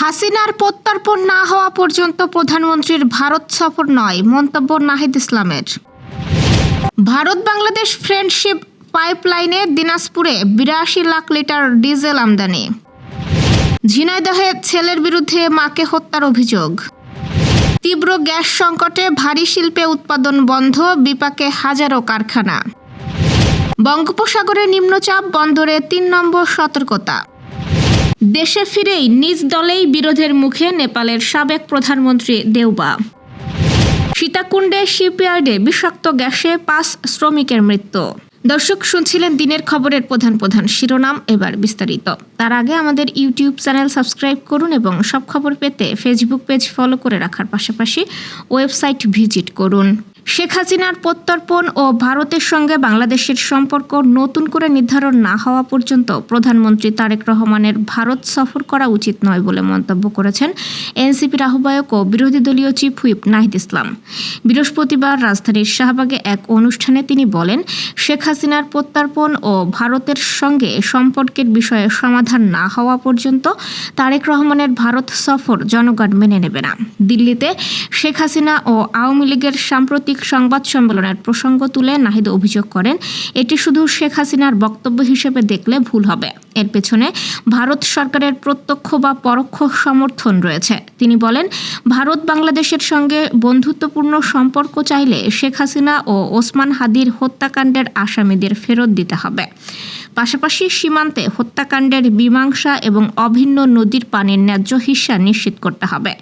হাসিনার প্রত্যর্পণ না হওয়া পর্যন্ত প্রধানমন্ত্রীর ভারত সফর নয়, মন্তব্য নাহিদ ইসলামের। ভারত বাংলাদেশ ফ্রেন্ডশিপ পাইপলাইনে দিনাজপুরে ৮২ লাখ লিটার ডিজেল আমদানি। ঝিনাইদহে ছেলের বিরুদ্ধে মাকে হত্যার অভিযোগ। তীব্র গ্যাস সংকটে ভারী শিল্পে উৎপাদন বন্ধ, বিপাকে হাজারো কারখানা। বঙ্গোপসাগরে নিম্নচাপ, বন্দরে ৩ নম্বর সতর্কতা। দেশে ফিরেই নিজ দলেই বিরোধের মুখে নেপালের সাবেক প্রধানমন্ত্রী দেউবা। সীতাকুণ্ডে শিপইয়ার্ডে বিষাক্ত গ্যাসে ৫ শ্রমিকের মৃত্যু। দর্শক, শুনছিলেন দিনের খবরের প্রধান শিরোনাম, এবার বিস্তারিত। তার আগে আমাদের ইউটিউব চ্যানেল সাবস্ক্রাইব করুন এবং সব খবর পেতে ফেসবুক পেজ ফলো করে রাখার পাশাপাশি ওয়েবসাইট ভিজিট করুন। শেখ হাসিনার প্রত্যর্পণ ও ভারতের সঙ্গে বাংলাদেশের সম্পর্ক নতুন করে নির্ধারণ না হওয়া পর্যন্ত প্রধানমন্ত্রী তারেক রহমানের ভারত সফর করা উচিত নয় বলে মন্তব্য করেছেন এনসিপির আহ্বায়ক ও বিরোধী দলীয় চিফ হুইপ নাহিদ ইসলাম। বৃহস্পতিবার রাজধানীর শাহবাগে এক অনুষ্ঠানে তিনি বলেন, শেখ হাসিনার প্রত্যর্পণ ও ভারতের সঙ্গে সম্পর্কের বিষয়ে সমাধান না হওয়া পর্যন্ত তারেক রহমানের ভারত সফর জনগণ মেনে নেবে না। দিল্লিতে শেখ হাসিনা ও আওয়ামী লীগের সাম্প্রতিক সংবাদ সম্মেলনের প্রসঙ্গ তুলে নাহিদ অভিযোগ করেন, এটি শুধু শেখ হাসিনার বক্তব্য হিসেবে দেখলে ভুল হবে। এর পেছনে ভারত সরকারের প্রত্যক্ষ বা পরোক্ষ সমর্থন রয়েছে। তিনি বলেন, ভারত বাংলাদেশের সঙ্গে বন্ধুত্বপূর্ণ সম্পর্ক চাইলে শেখ হাসিনা ও ওসমান হাদির হত্যাকাণ্ডের আসামিদের ফেরত দিতে হবে। পাশাপাশি সীমান্তে হত্যাকাণ্ডের মীমাংসা এবং অভিন্ন নদীর পানির ন্যায্য হিস্যা নিশ্চিত করতে হবে।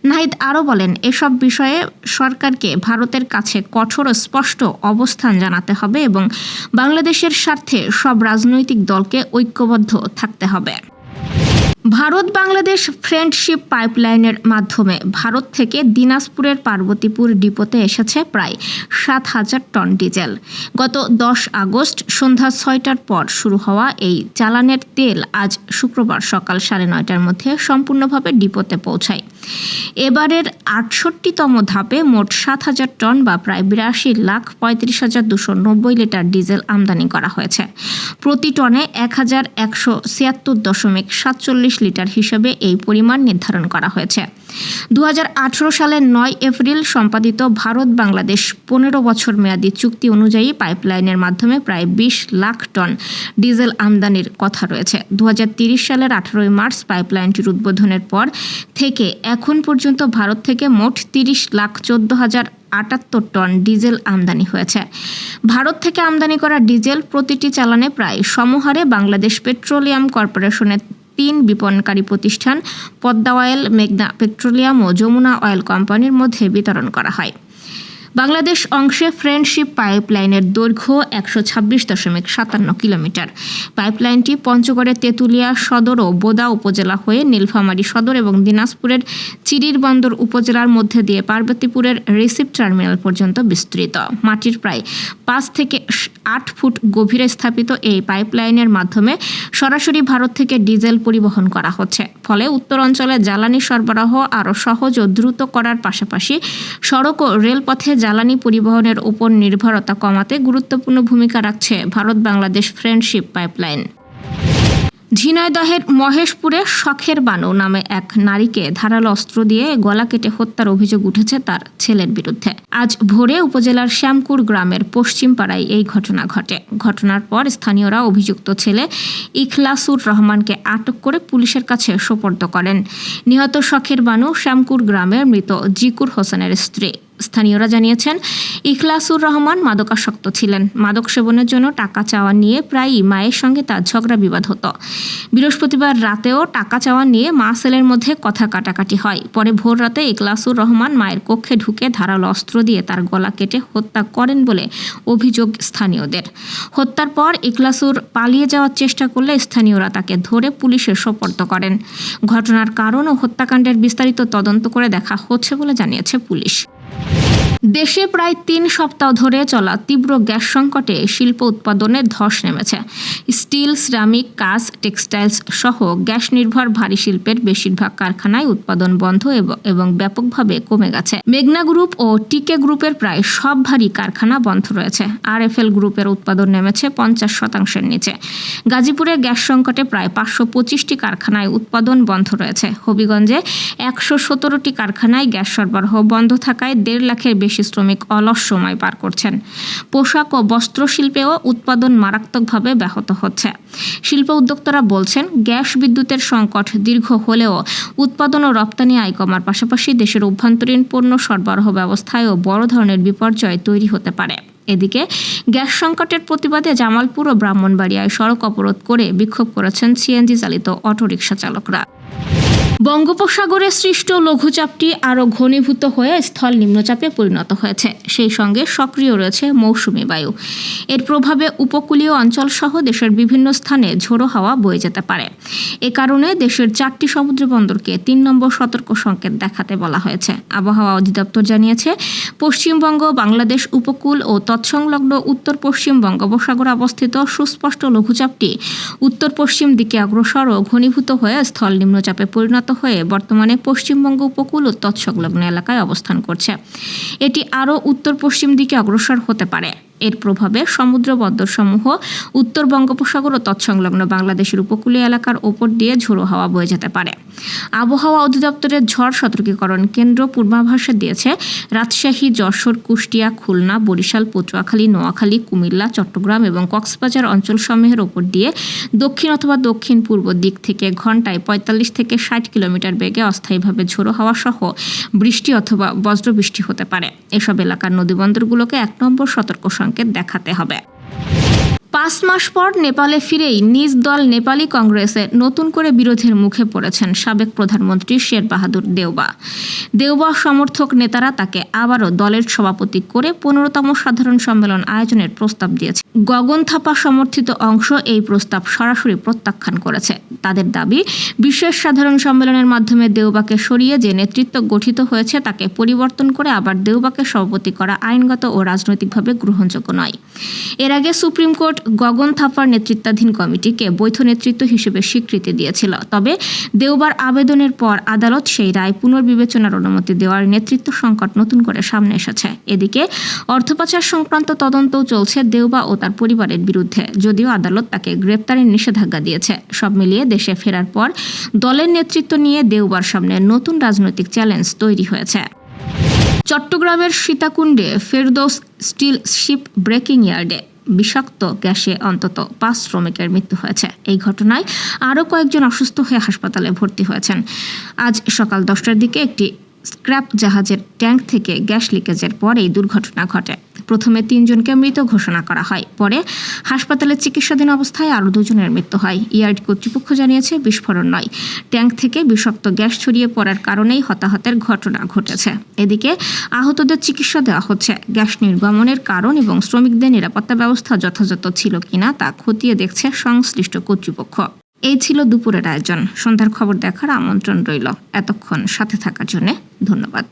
নাহিদ আরও বলেন, এসব বিষয়ে সরকারকে ভারতের কাছে কঠোর ও স্পষ্ট অবস্থান জানাতে হবে এবং বাংলাদেশের স্বার্থে সব রাজনৈতিক দলকে ঐক্যবদ্ধ থাকতে হবে। ভারত বাংলাদেশ ফ্রেন্ডশিপ পাইপলাইনের মাধ্যমে ভারত থেকে দিনাজপুরের পার্বতীপুর ডিপোতে এসেছে প্রায় ৭,০০০ টন ডিজেল। গত ১০ আগস্ট সন্ধ্যা ৬টার পর শুরু হওয়া এই চালানের তেল আজ শুক্রবার সকাল ৯:৩০টার মধ্যে সম্পূর্ণভাবে ডিপোতে পৌঁছায়। এবারের ৬৮তম ধাপে মোট ৭,০০০ টন বা প্রায় ৮২,৩৫,২৯০ লিটার ডিজেল আমদানি করা হয়েছে। প্রতি টনে ১,১৭৬ লিটার হিসেবে এই পরিমাণ নির্ধারণ করা হয়েছে। ২০১৮ সালের ৯ এপ্রিল সম্পাদিত ভারত বাংলাদেশ ১৫ বছর মেয়াদী চুক্তি অনুযায়ী পাইপলাইনের মাধ্যমে প্রায় ২০ লাখ টন ডিজেল আমদানির কথা রয়েছে। ২০৩০ সালের ১৮ মার্চ পাইপলাইনটির উদ্বোধনের পর থেকে এখন পর্যন্ত ভারত থেকে মোট ৩০,১৪,০৭৮ টন ডিজেল আমদানি হয়েছে। ভারত থেকে আমদানি করা ডিজেল প্রতিটি চালানে প্রায় সমহারে বাংলাদেশ পেট্রোলিয়াম কর্পোরেশনের ৩ বিপণনকারী প্রতিষ্ঠান পদ্মা অয়েল, মেঘনা পেট্রোলিয়াম ও যমুনা অয়েল কোম্পানির মধ্যে বিতরণ করা হয়। বাংলাদেশ অংশে ফ্রেন্ডশিপ পাইপলাইনের দৈর্ঘ্য ১২৬.৫৭ কিলোমিটার। পাইপলাইনটি পঞ্চগড়ের তেঁতুলিয়া সদর ও বোদা উপজেলা হয়ে নীলফামারী সদর এবং দিনাজপুরের চিরিরবন্দর উপজেলার মধ্যে দিয়ে পার্বতীপুরের রিসিভ টার্মিনাল পর্যন্ত বিস্তৃত। মাটির প্রায় ৫ থেকে ৮ ফুট গভীরে স্থাপিত এই পাইপলাইনের মাধ্যমে সরাসরি ভারত থেকে ডিজেল পরিবহন করা হচ্ছে। ফলে উত্তর অঞ্চলে জ্বালানি সরবরাহ আরও সহজ ও দ্রুত করার পাশাপাশি সড়ক ও রেলপথে জ্বালানি পরিবহনের উপর নির্ভরতা কমাতে গুরুত্বপূর্ণ ভূমিকা রাখছে ভারত বাংলাদেশ ফ্রেন্ডশিপ পাইপলাইন। ঝিনাইদহের মহেশপুরে শখের বানু নামে এক নারীকে ধারালো অস্ত্র দিয়ে গলা কেটে হত্যার অভিযোগ উঠেছে তার ছেলের বিরুদ্ধে। আজ ভোরে উপজেলার শ্যামকুর গ্রামের পশ্চিম পাড়ায় এই ঘটনা ঘটে। ঘটনার পর স্থানীয়রা অভিযুক্ত ছেলে ইখলাসুর রহমানকে আটক করে পুলিশের কাছে সোপর্দ করেন। নিহত শখের বানু শ্যামকুর গ্রামের মৃত জিকুর হোসেনের স্ত্রী। স্থানীয়রা জানিয়েছেন, ইখলাসুর রহমান মাদকাসক্ত ছিলেন। মাদক সেবনের জন্য টাকা চাওয়া নিয়ে প্রায়ই মায়ের সঙ্গে তার ঝগড়া বিবাদ হতো। বৃহস্পতিবার রাতেও টাকা চাওয়া নিয়ে মা ছেলের মধ্যে কথা কাটাকাটি হয়। পরে ভোর রাতে ইখলাসুর রহমান মায়ের কক্ষে ঢুকে ধারালো অস্ত্র দিয়ে তার গলা কেটে হত্যা করেন বলে অভিযোগ স্থানীয়দের। হত্যার পর ইখলাসুর পালিয়ে যাওয়ার চেষ্টা করলে স্থানীয়রা তাকে ধরে পুলিশে সোপর্দ করেন। ঘটনার কারণ ও হত্যাকাণ্ডের বিস্তারিত তদন্ত করে দেখা হচ্ছে বলে জানিয়েছে পুলিশ। দেশে প্রায় 3 সপ্তাহ ধরে চলা তীব্র গ্যাস সংকটে শিল্প উৎপাদনে ধস নেমেছে। স্টিল, সিরামিক, কাঁচ, টেক্সটাইলস সহ গ্যাস নির্ভর ভারী শিল্পের বেশিরভাগ কারখানায় উৎপাদন বন্ধ এবং ব্যাপকভাবে কমে গেছে। মেঘনা গ্রুপ ও টিকে গ্রুপের প্রায় সব ভারী কারখানা বন্ধ রয়েছে। RFL গ্রুপের উৎপাদন নেমেছে 50%-এর নিচে। গাজীপুরে গ্যাস সংকটে প্রায় 525টি কারখানায় উৎপাদন বন্ধ রয়েছে। হবিগঞ্জে 117টি কারখানায় গ্যাস সরবরাহ বন্ধ থাকায় 1.5 লাখের বেশি শ্রমিক অলস সময় পার করছেন। পোশাক ও বস্ত্র শিল্পেও উৎপাদন মারাত্মকভাবে ব্যাহত হচ্ছে। শিল্প উদ্যোক্তারা বলছেন, গ্যাস বিদ্যুতের সংকট দীর্ঘ হলেও উৎপাদন ও রপ্তানি আয় কমার পাশাপাশি দেশের অভ্যন্তরীণ পণ্য সরবরাহ ব্যবস্থায়ও বড় ধরনের বিপর্যয় তৈরি হতে পারে। এদিকে গ্যাস সংকটের প্রতিবাদে জামালপুর ও ব্রাহ্মণবাড়িয়ায় সড়ক অবরোধ করে বিক্ষোভ করেছেন সিএনজি চালিত অটোরিকশা চালকরা। বঙ্গোপসাগরে সৃষ্ট লঘুচাপটি আরও ঘনীভূত হয়ে স্থল নিম্নচাপে পরিণত হয়েছে। সেই সঙ্গে সক্রিয় রয়েছে মৌসুমি বায়ু। এর প্রভাবে উপকূলীয় অঞ্চলসহ দেশের বিভিন্ন স্থানে ঝোড়ো হাওয়া বয়ে যেতে পারে। এ কারণে দেশের 4টি সমুদ্র বন্দরকে 3 নম্বর সতর্ক সংকেত দেখাতে বলা হয়েছে। আবহাওয়া অধিদপ্তর জানিয়েছে, পশ্চিমবঙ্গ, বাংলাদেশ উপকূল ও তৎসংলগ্ন উত্তর পশ্চিম বঙ্গোপসাগরে অবস্থিত সুস্পষ্ট লঘুচাপটি উত্তর পশ্চিম দিকে অগ্রসর ও ঘনীভূত হয়ে স্থল নিম্নচাপে পরিণত হয়ে বর্তমানে পশ্চিমবঙ্গ উপকূল ও তৎসংলগ্ন এলাকায় অবস্থান করছে। এটি আরও উত্তর পশ্চিম দিকে অগ্রসর হতে পারে। এর প্রভাবে সমুদ্র বন্দরসমূহ উত্তর বঙ্গোপসাগর ও তৎসংলগ্ন বাংলাদেশের উপকূলীয় এলাকার ওপর দিয়ে ঝোড়ো হাওয়া বয়ে যেতে পারে। আবহাওয়া অধিদপ্তরের ঝড় সতর্কীকরণ কেন্দ্র পূর্বাভাসে দিয়েছে, রাজশাহী, যশোর, কুষ্টিয়া, খুলনা, বরিশাল, পটুয়াখালী, নোয়াখালী, কুমিল্লা, চট্টগ্রাম এবং কক্সবাজার অঞ্চলসমূহের ওপর দিয়ে দক্ষিণ অথবা দক্ষিণ পূর্ব দিক থেকে ঘন্টায় 45 থেকে 60 কিলোমিটার বেগে অস্থায়ীভাবে ঝোড়ো হাওয়া সহ বৃষ্টি অথবা বজ্রবৃষ্টি হতে পারে। এসব এলাকার নদীবন্দরগুলোকে 1 নম্বর সতর্ক সংকেত দেখাতে হবে। 5 মাস পর নেপালে ফিরেই নিজ দল নেপালি কংগ্রেসে নতুন করে বিরোধের মুখে পড়েছেন সাবেক প্রধানমন্ত্রী শের বাহাদুর দেউবা। দেউবা সমর্থক নেতারা তাকে আবারও দলের সভাপতি করে 15তম সাধারণ সম্মেলন আয়োজনের প্রস্তাব দিয়েছে। গগন থাপা সমর্থিত অংশ এই প্রস্তাব সরাসরি প্রত্যাখ্যান করেছে। তাদের দাবি, বিশেষ সাধারণ সম্মেলনের মাধ্যমে দেউবাকে সরিয়ে যে নেতৃত্ব গঠিত হয়েছে তাকে পরিবর্তন করে আবার দেউবাকে সভাপতি করা আইনগত ও রাজনৈতিকভাবে গ্রহণযোগ্য নয়। এর আগে সুপ্রিম কোর্ট গগন থাপার নেতৃত্বাধীন কমিটিকে বৈধ নেতৃত্ব হিসেবে স্বীকৃতি দিয়েছিল। তবে দেউবার আবেদনের পর আদালত সেই রায় পুনর্বিবেচনার অনুমতি দেওয়ার নেতৃত্ব সংকট নতুন করে সামনে এসেছে। এদিকে অর্থপাচার সংক্রান্ত তদন্তও চলছে দেউবা ও তার পরিবারের বিরুদ্ধে, যদিও আদালত তাকে গ্রেপ্তারের নিষেধাজ্ঞা দিয়েছে। সব মিলিয়ে দেশে ফেরার পর দলের নেতৃত্ব নিয়ে দেউবার সামনে নতুন রাজনৈতিক চ্যালেঞ্জ তৈরি হয়েছে। চট্টগ্রামের সীতাকুণ্ডে ফেরদৌস স্টিল শিপ ব্রেকিং ইয়ার্ডে বিষাক্ত গ্যাসে অন্তত 5 শ্রমিকের মৃত্যু হয়েছে। এই ঘটনায় আরও কয়েকজন অসুস্থ হয়ে হাসপাতালে ভর্তি হয়েছেন। আজ সকাল 10টার দিকে একটি স্ক্র্যাপ জাহাজের ট্যাঙ্ক থেকে গ্যাস লিকেজের পর এই দুর্ঘটনা ঘটে। প্রথমে 3 জনকে মৃত ঘোষণা করা হয়, পরে হাসপাতালে চিকিৎসাধীন অবস্থায় আরও 2 জনের মৃত্যু হয়। ইয়ার্ড কর্তৃপক্ষ জানিয়েছে, বিস্ফোরণ নয়, ট্যাঙ্ক থেকে বিষাক্ত গ্যাস ছড়িয়ে পড়ার কারণেই হতাহতের ঘটনা ঘটেছে। এদিকে আহতদের চিকিৎসা দেওয়া হচ্ছে। গ্যাস নির্গমনের কারণ এবং শ্রমিকদের নিরাপত্তা ব্যবস্থা যথাযথ ছিল কিনা তা খতিয়ে দেখছে সংশ্লিষ্ট কর্তৃপক্ষ। এই ছিল দুপুরের আয়োজন। সন্ধ্যার খবর দেখার আমন্ত্রণ রইল। এতক্ষণ সাথে থাকার জন্য ধন্যবাদ।